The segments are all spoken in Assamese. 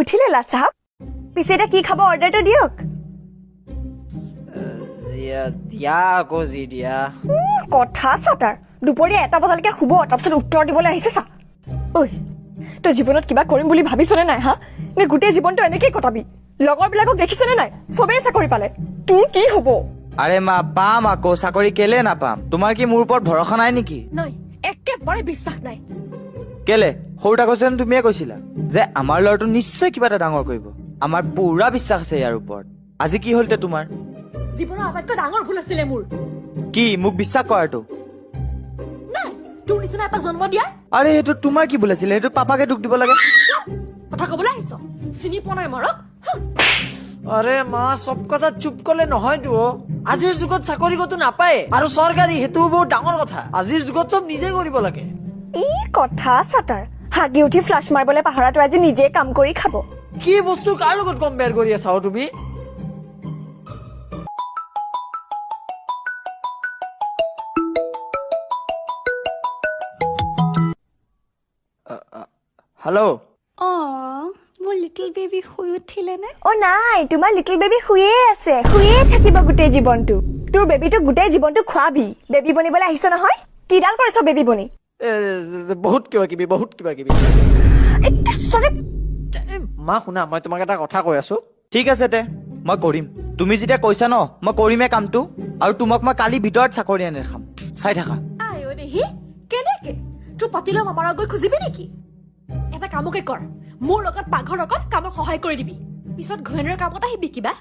উঠিলে লাট চাহাব পিছে এতিয়া কি খাব অৰ্ডাৰটো দিয়ক দিয়া আকৌ যি দিয়া কথা চাতাৰ দুপৰীয়া 1 বজালৈকে শুব তাৰপিছত উত্তৰ দিবলৈ আহিছে চা ঐ তই জীৱনত কিবা কৰিম বুলি ভাবিছনে নাই হা নে গোটেই জীৱনটো এনেকেই কটাবি লগৰবিলাকক দেখিছনে নাই চবেই চাকৰি পালে তোৰ কি হ'ব আৰে মা পাম আকৌ চাকৰি কেলে নাপাম তোমাৰ কি মোৰ ওপৰত ভৰসা নাই নেকি নাই একেবাৰে বিশ্বাস নাই কেলে সৰু থাকোঁতে তুমিয়ে কৈছিলা যে আমাৰ ল'ৰাটো নিশ্চয় কিবা এটা ডাঙৰ কৰিব আমাৰ পুৰা বিশ্বাস আছে ইয়াৰ ওপৰত আজি কি হ'ল তোমাৰ জীৱনৰ আটাইতকৈ ডাঙৰ ভুল আছিলে মোৰ কি মোক বিশ্বাস কৰাটো নাই তোৰ নিচিনা এটা জন্ম দিয়াৰ আৰে সেইটো তোমাৰ কি ভুল আছিলে সেইটো পাপাকে দুখ দিব লাগে কথা ক'বলৈ আহিছ চিনি পোৱা নাই মৰক আৰে মা সব কথা চুপ কলে নহয়তো আজিৰ যুগত চাকৰি কতো নাপায় আৰু চৰকাৰী সেইটো বহুত ডাঙৰ কথা আজিৰ যুগত চব নিজে কৰিব লাগে এই কথা চাতাৰ হাগি উঠি ফ্লাছ মাৰিবলৈ পাহৰাটো আজি নিজে কাম কৰি খাব কি বস্তু কাৰ লগত কম্পেয়াৰ কৰি আছা তুমি হেল্ল' মোৰ লিটল বেবি শুই উঠিলে নে অ নাই তোমাৰ লিটল বেবি শুয়ে আছে শুয়ে থাকিব গোটেই জীৱনটো তোৰ বেবিটো গোটেই জীৱনটো খোৱাবি বেবি বনিবলৈ আহিছ নহয় কিডাল কৰিছ বেবি বনি বহুত কিবা কিবি মা শুনা মই তোমাক এটা কথা কৈ আছো ঠিক আছে তে মই কৰিম তুমি যেতিয়া কৈছা ন মই কৰিমেই কামটো আৰু তোমাক মই কালি ভিতৰত চাকৰি আনি খাম চাই থাকা আই ঐ দেহি কেনেকে তোৰ পাতিলৈ মামাৰক গৈ খুজিবি নেকি এটা কামকে কৰ মোৰ লগত পাকঘৰ লগত কামত সহায় কৰি দিবি পিছত ঘৈণীৰ কামত আহিবি কিবা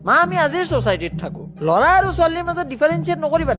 মা আমি আজিৰ ছ'চাইটিত থাকো ল'ৰা আৰু ছোৱালীৰ মাজত ডিফাৰেঞ্চিয়েট নকৰিবা